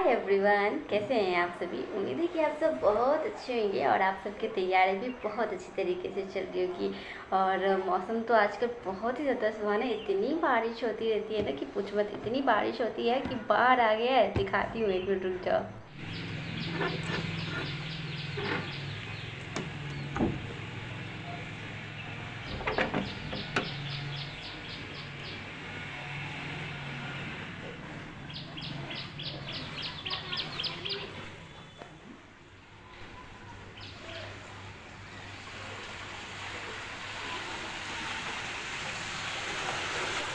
Everyone, कैसे हैं आप सभी। उम्मीद है कि आप सब बहुत अच्छे होंगे और आप सबकी तैयारी भी बहुत अच्छी तरीके से चल रही होगी। और मौसम तो आजकल बहुत ही ज़्यादा सुहाना है। इतनी बारिश होती रहती है ना कि पूछ मत। इतनी बारिश होती है कि बाहर आ गया है। दिखाती हूँ, एक मिनट रुक जाओ।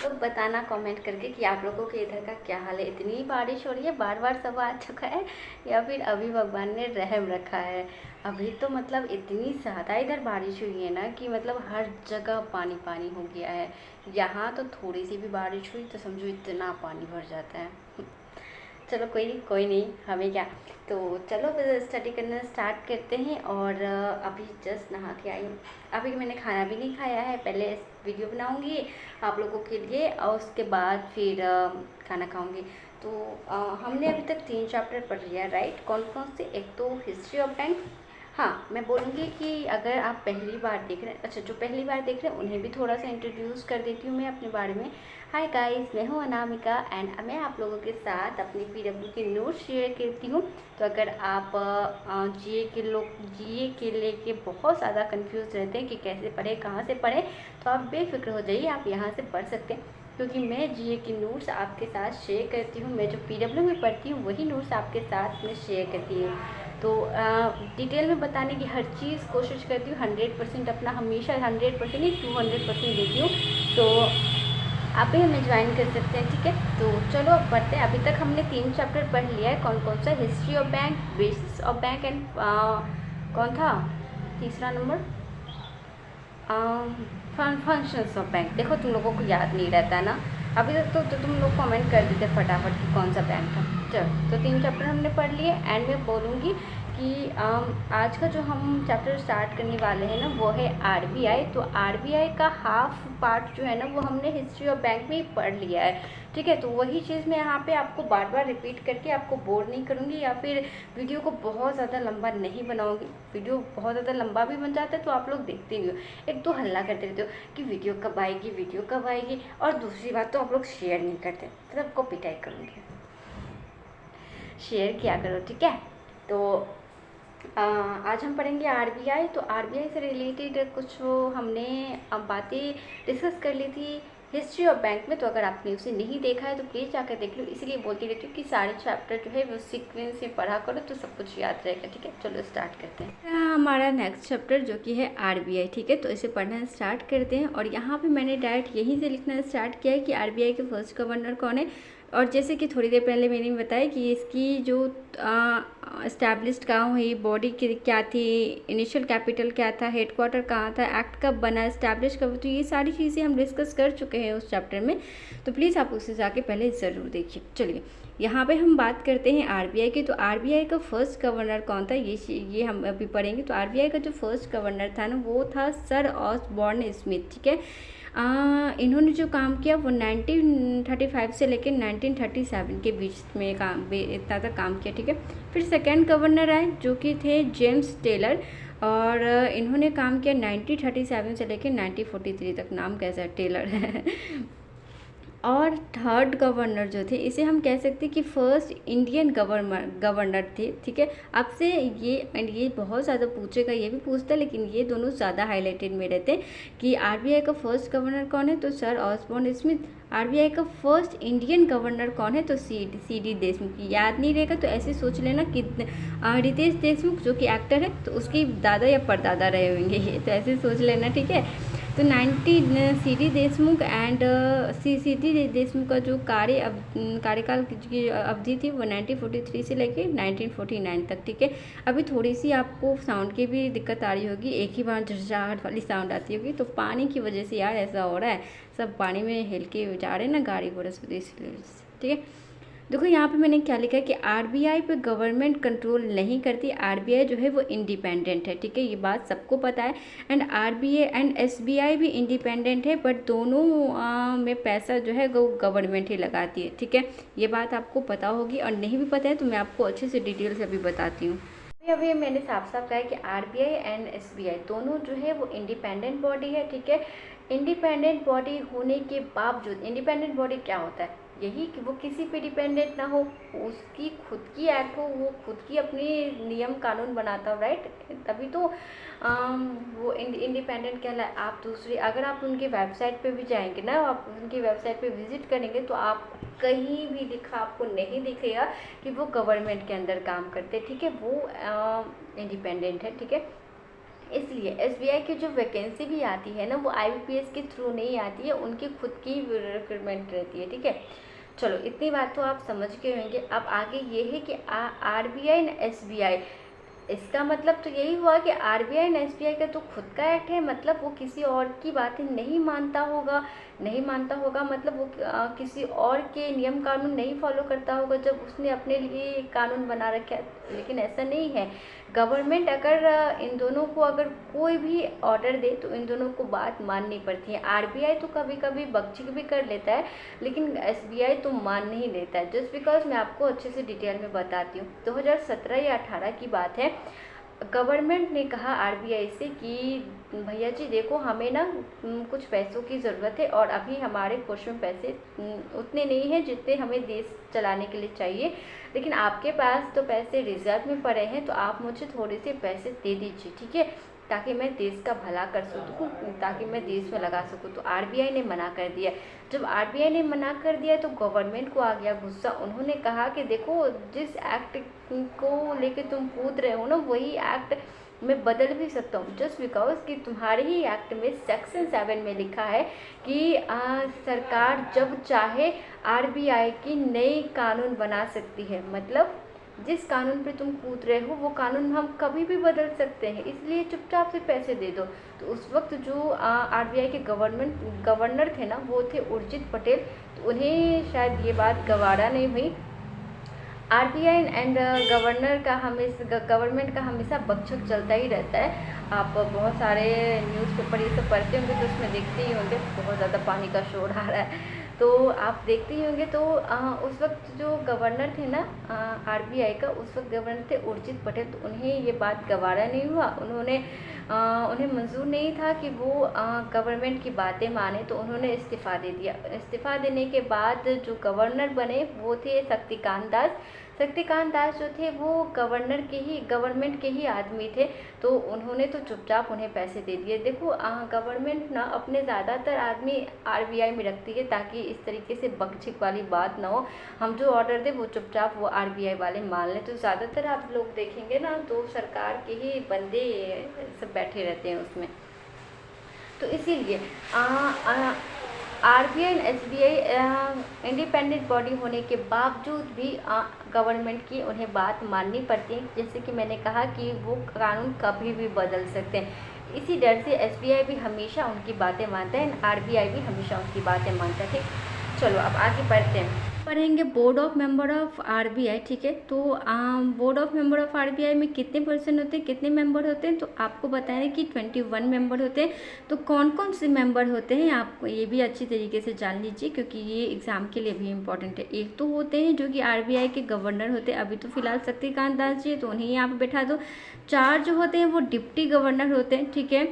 तो बताना कमेंट करके कि आप लोगों के इधर का क्या हाल है। इतनी बारिश हो रही है, बार बार सब आ चुका है या फिर अभी भगवान ने रहम रखा है। अभी तो मतलब इतनी ज़्यादा इधर बारिश हुई है ना कि मतलब हर जगह पानी पानी हो गया है। यहाँ तो थोड़ी सी भी बारिश हुई तो समझो इतना पानी भर जाता है। चलो कोई नहीं, हमें क्या। तो चलो फिर स्टडी करना स्टार्ट करते हैं। और अभी जस्ट नहा के आई हूँ। अभी मैंने खाना भी नहीं खाया है। पहले वीडियो बनाऊँगी आप लोगों के लिए और उसके बाद फिर खाना खाऊँगी। तो हमने अभी तक 3 चैप्टर पढ़ लिया, राइट। कौन कौन से? एक तो हिस्ट्री ऑफ बैंक। हाँ, मैं बोलूँगी कि अगर आप पहली बार देख रहे हैं, अच्छा जो पहली बार देख रहे हैं उन्हें भी थोड़ा सा इंट्रोड्यूस कर देती हूँ मैं अपने बारे में। हाय गाइस, मैं हूँ अनामिका एंड मैं आप लोगों के साथ अपनी पीडब्ल्यू के नोट्स शेयर करती हूँ। तो अगर आप जीए के लेके बहुत ज़्यादा कंफ्यूज रहते हैं कि कैसे पढ़े, कहाँ से पढ़े, तो आप बेफिक्र हो जाइए, आप यहाँ से पढ़ सकते हैं। क्योंकि मैं जीए की नोट्स आपके साथ शेयर करती हूँ। मैं जो पीडब्ल्यू में पढ़ती हूँ वही नोट्स आपके साथ में शेयर करती हूँ। तो डिटेल में बताने की हर चीज़ कोशिश करती हूँ। 100% अपना हमेशा 100% नहीं 200% देती हूँ। तो आप भी हमें ज्वाइन कर सकते हैं, ठीक है। तो चलो अब पढ़ते हैं। अभी तक हमने 3 चैप्टर पढ़ लिया है। कौन कौन सा? History of bank, basis of bank and कौन था तीसरा नंबर? Functions of bank. देखो तुम लोगों को याद नहीं रहता है ना। अभी तक तो तुम लोग कमेंट कर देते फटाफट कि कौन सा बैंक था। चलो, तो 3 चैप्टर हमने पढ़ लिए एंड मैं बोलूँगी कि आज का जो हम चैप्टर स्टार्ट करने वाले हैं ना वो है आरबीआई। तो आरबीआई का हाफ पार्ट जो है ना वो हमने हिस्ट्री ऑफ बैंक में ही पढ़ लिया है, ठीक है। तो वही चीज़ मैं यहाँ पे आपको बार बार रिपीट करके आपको बोर नहीं करूँगी या फिर वीडियो को बहुत ज़्यादा लंबा नहीं बनाऊँगी। वीडियो बहुत ज़्यादा लंबा भी बन जाता है तो आप लोग देखते नहीं हो, एक तो हल्ला करते रहते हो कि वीडियो कब आएगी, वीडियो कब आएगी। और दूसरी बात तो आप लोग शेयर नहीं करते, तो आपको पिटाई करूँगी। शेयर किया करो, ठीक है। तो आज हम पढ़ेंगे आरबीआई। तो आरबीआई से रिलेटेड कुछ हमने बातें डिस्कस कर ली थी हिस्ट्री ऑफ बैंक में। तो अगर आपने उसे नहीं देखा है तो प्लीज़ जाकर देख लो। इसलिए बोलती रहती हूँ कि सारे चैप्टर जो है वो सीक्वेंस में पढ़ा करो तो सब कुछ याद रहेगा, ठीक है। चलो स्टार्ट करते हैं। हमारा नेक्स्ट चैप्टर जो कि है आरबीआई, ठीक है। तो इसे पढ़ना स्टार्ट करते हैं। और यहाँ पे मैंने डायरेक्ट यहीं से लिखना स्टार्ट किया है कि आरबीआई के फर्स्ट गवर्नर कौन है। और जैसे कि थोड़ी देर पहले मैंने बताया कि इसकी जो इस्टेब्लिश्ड कहाँ हुई, बॉडी क्या थी, इनिशियल कैपिटल क्या था, हेडक्वार्टर कहाँ था, एक्ट कब बना, इस्टेब्लिश कब, तो ये सारी चीज़ें हम डिस्कस कर चुके हैं उस चैप्टर में। तो प्लीज़ आप उसे जाके पहले ज़रूर देखिए। चलिए यहाँ पे हम बात करते हैं आरबीआई की। तो आरबीआई का फर्स्ट गवर्नर कौन था ये हम अभी पढ़ेंगे। तो आरबीआई का जो फर्स्ट गवर्नर था ना वो था सर ऑसबॉर्न स्मिथ, ठीक है। इन्होंने जो काम किया वो 1935 से लेकर 1937 के बीच में इतना तक काम किया, ठीक है। फिर सेकंड गवर्नर आए जो कि थे जेम्स टेलर, और इन्होंने काम किया 1937 से लेकर 1943 तक। नाम कैसा है, टेलर है। और थर्ड गवर्नर जो थे इसे हम कह सकते हैं कि फर्स्ट इंडियन गवर्नर थे, ठीक है। आपसे ये बहुत ज़्यादा पूछेगा, ये भी पूछता है, लेकिन ये दोनों ज़्यादा हाईलाइटेड में रहते हैं कि आरबीआई का फर्स्ट गवर्नर कौन है, तो सर ऑसबॉर्न स्मिथ। आरबीआई का फर्स्ट इंडियन गवर्नर कौन है, तो सी डी देशमुख। याद नहीं रहेगा तो ऐसे सोच लेना कि रितेश देशमुख जो कि एक्टर है तो उसके दादा या परदादा रहे होंगे ये, तो ऐसे सोच लेना, ठीक है। तो C D Deshmukh and C D Deshmukh का जो कार्यकाल की अवधि थी वो 1943 से लेके 1949 तक, ठीक है। अभी थोड़ी सी आपको साउंड की भी दिक्कत आ रही होगी, एक ही बार झरझराहट वाली साउंड आती होगी, तो पानी की वजह से यार ऐसा हो रहा है। सब पानी में हिल के जा रहे हैं ना गाड़ी घोड़े से, इसलिए, ठीक है। देखो यहाँ पे मैंने क्या लिखा है कि आरबीआई पे गवर्नमेंट कंट्रोल नहीं करती, आरबीआई जो है वो इंडिपेंडेंट है, ठीक है, ये बात सबको पता है। एंड आरबीआई एंड एसबीआई भी इंडिपेंडेंट है, बट दोनों में पैसा जो है वो गवर्नमेंट ही लगाती है, ठीक है, ये बात आपको पता होगी। और नहीं भी पता है तो मैं आपको अच्छे से डिटेल से अभी बताती हूँ। अभी मैंने साफ साफ कहा है कि आरबीआई एंड एसबीआई दोनों जो है वो इंडिपेंडेंट बॉडी है, ठीक है। इंडिपेंडेंट बॉडी होने के बावजूद, इंडिपेंडेंट बॉडी क्या होता है, यही कि वो किसी पे डिपेंडेंट ना हो, उसकी खुद की एक्ट हो, वो खुद की अपनी नियम कानून बनाता हो, राइट, तभी तो वो इंडिपेंडेंट कहलाए। आप दूसरी, अगर आप उनके वेबसाइट पे भी जाएंगे ना, आप उनकी वेबसाइट पे विजिट करेंगे तो आप कहीं भी लिखा आपको नहीं दिखेगा कि वो गवर्नमेंट के अंदर काम करते, ठीक है, वो इंडिपेंडेंट है, ठीक है। इसलिए एसबीआई की जो वैकेंसी भी आती है ना, वो आईबीपीएस के थ्रू नहीं आती है, उनकी खुद की रिक्रूटमेंट रहती है, ठीक है। चलो इतनी बात तो आप समझ गए होंगे। अब आगे ये है कि आरबीआई एंड एसबीआई, इसका मतलब तो यही हुआ कि आरबीआई एंड एसबीआई का तो खुद का एक्ट है, मतलब वो किसी और की बातें नहीं मानता होगा, मतलब वो किसी और के नियम कानून नहीं फॉलो करता होगा जब उसने अपने लिए कानून बना रखा है। लेकिन ऐसा नहीं है, गवर्नमेंट अगर इन दोनों को अगर कोई भी ऑर्डर दे तो इन दोनों को बात माननी पड़ती है। आरबीआई तो कभी कभी बकझक भी कर लेता है, लेकिन एसबीआई तो मान नहीं लेता है, जस्ट बिकॉज मैं आपको अच्छे से डिटेल में बताती हूँ। 2017 या 18 की बात है, गवर्नमेंट ने कहा आरबीआई से कि भैया जी देखो, हमें ना कुछ पैसों की ज़रूरत है और अभी हमारे कोष में पैसे उतने नहीं हैं जितने हमें देश चलाने के लिए चाहिए, लेकिन आपके पास तो पैसे रिजर्व में पड़े हैं, तो आप मुझे थोड़े से पैसे दे दीजिए, ठीक है, ताकि मैं देश का भला कर सकूँ, ताकि मैं देश में लगा सकूँ। तो आरबीआई ने मना कर दिया। जब आरबीआई ने मना कर दिया तो गवर्नमेंट को आ गया गुस्सा। उन्होंने कहा कि देखो, जिस एक्ट को लेके तुम कूद रहे हो ना, वही एक्ट मैं बदल भी सकता हूँ, जस्ट बिकॉज कि तुम्हारे ही एक्ट में सेक्शन 7 में लिखा है कि सरकार जब चाहे आरबीआई की नई कानून बना सकती है। मतलब जिस कानून पे तुम कूद रहे हो वो कानून हम कभी भी बदल सकते हैं, इसलिए चुपचाप से पैसे दे दो। तो उस वक्त जो आरबीआई के गवर्नर थे ना, वो थे उर्जित पटेल, तो उन्हें शायद ये बात गवारा नहीं हुई। आरबीआई एंड गवर्नमेंट का हमेशा बकझक चलता ही रहता है। आप बहुत सारे न्यूज़पेपर ये सब पढ़ते होंगे तो उसमें देखते ही होंगे, बहुत ज़्यादा पानी का शोर आ रहा है तो आप देखते ही होंगे। तो उस वक्त जो गवर्नर थे ना आरबीआई का, उस वक्त गवर्नर थे उर्जित पटेल, तो उन्हें ये बात गवारा नहीं हुआ। उन्हें मंजूर नहीं था कि वो गवर्नमेंट की बातें माने, तो उन्होंने इस्तीफ़ा दे दिया। इस्तीफ़ा देने के बाद जो गवर्नर बने वो थे शक्तिकांत दास। शक्तिकांत दास जो थे वो गवर्नमेंट के ही आदमी थे, तो उन्होंने तो चुपचाप उन्हें पैसे दे दिए। देखो गवर्नमेंट ना अपने ज़्यादातर आदमी आरबीआई में रखती है ताकि इस तरीके से बकझक वाली बात ना हो, हम जो ऑर्डर दे वो चुपचाप वो आरबीआई वाले मान लें। तो ज़्यादातर आप लोग देखेंगे ना तो सरकार के ही बंदे सब बैठे रहते हैं उसमें। तो इसीलिए RBI and SBI independent body होने के बावजूद भी गवर्नमेंट की उन्हें बात माननी पड़ती है। जैसे कि मैंने कहा कि वो कानून कभी भी बदल सकते हैं, इसी डर से एसबीआई भी हमेशा उनकी बातें मानता है, आरबीआई भी हमेशा उनकी बातें मानता है। ठीक, चलो अब आगे पढ़ेंगे board of member of RBI, ठीक है। तो board of member of RBI में कितने पर्सन होते हैं, कितने मेंबर होते हैं, तो आपको बताएं कि 21 मेंबर होते हैं। तो कौन कौन से मेंबर होते हैं आपको ये भी अच्छी तरीके से जान लीजिए, क्योंकि ये एग्ज़ाम के लिए भी इम्पोर्टेंट है। एक तो होते हैं जो कि आरबीआई के गवर्नर होते हैं, अभी तो फिलहाल शक्तिकांत दास जी, तो उन्हें यहाँ पर बैठा दो। 4 जो होते हैं वो डिप्टी गवर्नर होते हैं, ठीक है।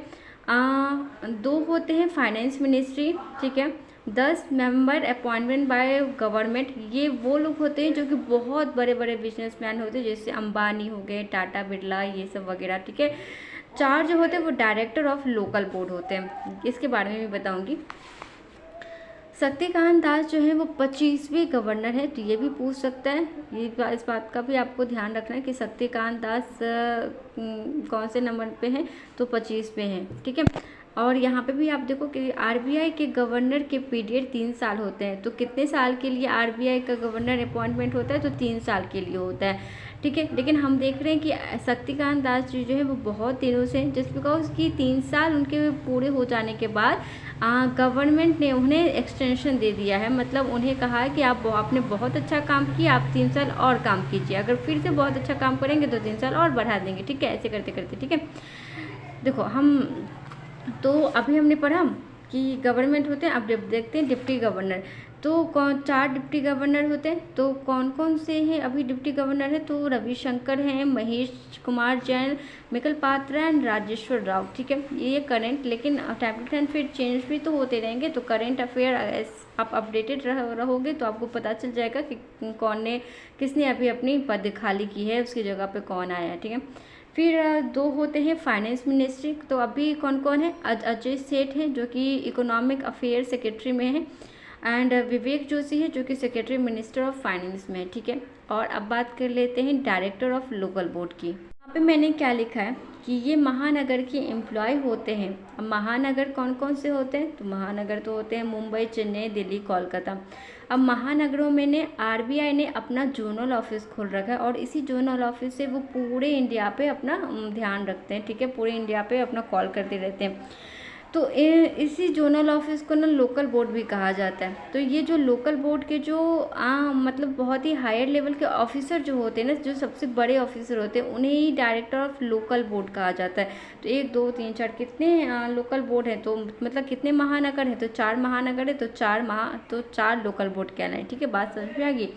2 होते हैं फाइनेंस मिनिस्ट्री, ठीक है। 10 मेंबर अपॉइंटमेंट बाय गवर्नमेंट, ये वो लोग होते हैं जो कि बहुत बड़े बड़े बिजनेसमैन होते हैं, जैसे अंबानी हो गए, टाटा बिरला, ये सब वगैरह, ठीक है। 4 जो होते हैं वो डायरेक्टर ऑफ लोकल बोर्ड होते हैं, इसके बारे में भी बताऊंगी। शक्तिकांत दास जो है वो 25वें गवर्नर है, तो ये भी पूछ सकता है, इस बात का भी आपको ध्यान रखना है कि शक्तिकांत दास कौन से नंबर पे हैं, तो 25 पे हैं, ठीक है। और यहाँ पे भी आप देखो कि आरबीआई के गवर्नर के पीरियड 3 साल होते हैं। तो कितने साल के लिए आरबीआई का गवर्नर अपॉइंटमेंट होता है? तो 3 साल के लिए होता है, ठीक है। लेकिन हम देख रहे हैं कि शक्तिकांत दास जी जो है वो बहुत दिनों से, जस्ट बिकॉज कि 3 साल उनके पूरे हो जाने के बाद गवर्नमेंट ने उन्हें एक्सटेंशन दे दिया है। मतलब उन्हें कहा है कि आपने बहुत अच्छा काम किया, आप 3 साल और काम कीजिए, अगर फिर से बहुत अच्छा काम करेंगे तो 3 साल और बढ़ा देंगे, ठीक है। ऐसे करते करते, ठीक है। देखो हम तो अभी हमने पढ़ा कि गवर्नमेंट होते हैं। अब देखते हैं डिप्टी गवर्नर। तो 4 डिप्टी गवर्नर होते हैं। तो कौन कौन से हैं अभी डिप्टी गवर्नर है? तो रविशंकर हैं, महेश कुमार जैन, मिकल पात्रा एंड राजेश्वर राव, ठीक है। ये करेंट, लेकिन टाइम टू टाइम फिर चेंज भी तो होते रहेंगे। तो करेंट अफेयर आप अपडेटेड रहोगे तो आपको पता चल जाएगा कि किसने अभी अपनी पद खाली की है, उसकी जगह पे कौन आया है, ठीक है। फिर 2 होते हैं फाइनेंस मिनिस्ट्री। तो अभी कौन कौन है? अजय सेठ हैं जो कि इकोनॉमिक अफेयर सेक्रेटरी में है, एंड विवेक जोशी है जो कि सेक्रेटरी मिनिस्टर ऑफ फाइनेंस में है, ठीक है। और अब बात कर लेते हैं डायरेक्टर ऑफ लोकल बोर्ड की। यहाँ पे मैंने क्या लिखा है कि ये महानगर के एम्प्लॉय होते हैं। अब महानगर कौन कौन से होते हैं? तो महानगर तो होते हैं मुंबई, चेन्नई, दिल्ली, कोलकाता। अब महानगरों में ने आरबीआई ने अपना जोनल ऑफिस खोल रखा है, और इसी जोनल ऑफिस से वो पूरे इंडिया पे अपना ध्यान रखते हैं, ठीक है। पूरे इंडिया पे अपना कॉल करते रहते हैं। तो इसी जोनल ऑफिस को ना लोकल बोर्ड भी कहा जाता है। तो ये जो लोकल बोर्ड के जो मतलब बहुत ही हायर लेवल के ऑफिसर जो होते हैं ना, जो सबसे बड़े ऑफिसर होते हैं, उन्हें ही डायरेक्टर ऑफ लोकल बोर्ड कहा जाता है। तो 1 2 3 4 कितने लोकल बोर्ड हैं? तो मतलब कितने महानगर हैं? तो 4 महानगर है, तो 4 लोकल बोर्ड कहलाए, ठीक है। बात समझ में आ गई?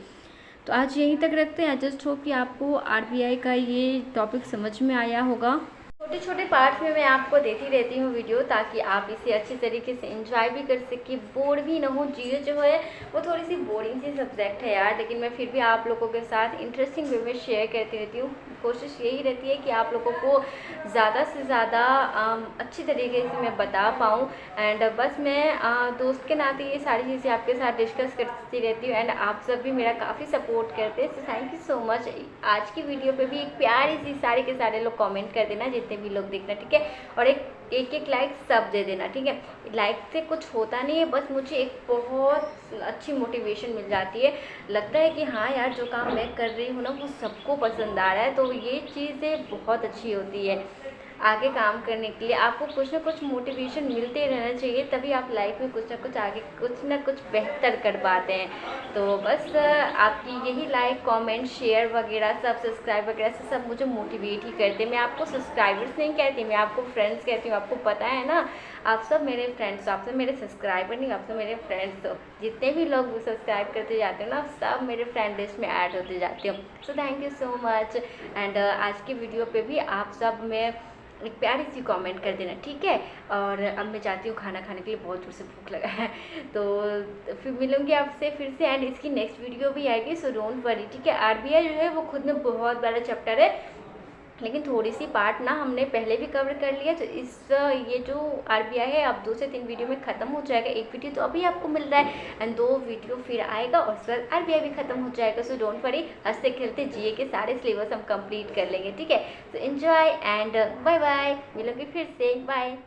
तो आज यहीं तक रखते हैं। आई जस्ट होप कि आपको आरबीआई का ये टॉपिक समझ में आया होगा। छोटे छोटे पार्ट्स में मैं आपको देती रहती हूँ वीडियो, ताकि आप इसे अच्छी तरीके से एंजॉय भी कर सकें, बोर भी ना हो। जीओ जो है वो थोड़ी सी बोरिंग सी सब्जेक्ट है यार, लेकिन मैं फिर भी आप लोगों के साथ इंटरेस्टिंग वे में शेयर करती रहती हूँ। कोशिश यही रहती है कि आप लोगों को ज़्यादा से ज़्यादा अच्छी तरीके से मैं बता पाऊँ। एंड बस मैं दोस्त के नाते ये सारी चीज़ें आपके साथ डिस्कस करती रहती हूँ, एंड आप सब भी मेरा काफ़ी सपोर्ट करते हैं। So thank you so much. आज की वीडियो पे भी एक प्यारी सी सारे के सारे लोग कमेंट कर देना, जितने भी लोग देखना, ठीक है। और एक लाइक सब दे देना, ठीक है। लाइक से कुछ होता नहीं है, बस मुझे एक बहुत अच्छी मोटिवेशन मिल जाती है। लगता है कि हाँ यार, जो काम मैं कर रही हूँ ना वो सबको पसंद आ रहा है। तो ये चीज़ें बहुत अच्छी होती है आगे काम करने के लिए। आपको कुछ ना कुछ मोटिवेशन मिलते रहना चाहिए, तभी आप लाइफ में कुछ ना कुछ आगे कुछ ना कुछ बेहतर कर पाते हैं। तो बस आपकी यही लाइक, कमेंट, शेयर वगैरह सब, सब्सक्राइब वगैरह से सब मुझे मोटिवेट ही करते हैं। मैं आपको सब्सक्राइबर्स नहीं कहती, मैं आपको फ्रेंड्स कहती हूँ। आपको पता है ना, आप सब मेरे फ्रेंड्स हो, आप सब मेरे सब्सक्राइबर नहीं, आप सब मेरे फ्रेंड्स हो। जितने भी लोग सब्सक्राइब करते जाते हो ना, सब मेरे फ्रेंड लिस्ट में ऐड होते जाते हो। So thank you so much. And आज की वीडियो पे भी आप सब में एक प्यारी सी कमेंट कर देना, ठीक है। और अब मैं चाहती हूँ खाना खाने के लिए, बहुत जोर से भूख लगा है। तो फिर मिलूंगी आपसे फिर से, एंड इसकी नेक्स्ट वीडियो भी आएगी, सो डोंट वरी, ठीक है। आरबीआई जो है वो खुद में बहुत बड़ा चैप्टर है, लेकिन थोड़ी सी पार्ट ना हमने पहले भी कवर कर लिया। तो ये जो आरबीआई है अब 2 से 3 वीडियो में ख़त्म हो जाएगा। एक वीडियो तो अभी आपको मिल रहा है, एंड 2 वीडियो फिर आएगा, और उसके बाद आरबीआई भी ख़त्म हो जाएगा। सो डोंट वरी, हंसते खेलते जीए के सारे सिलेबस हम कंप्लीट कर लेंगे, ठीक है। तो एंजॉय एंड बाय बाय, मिलोगे फिर से, बाय।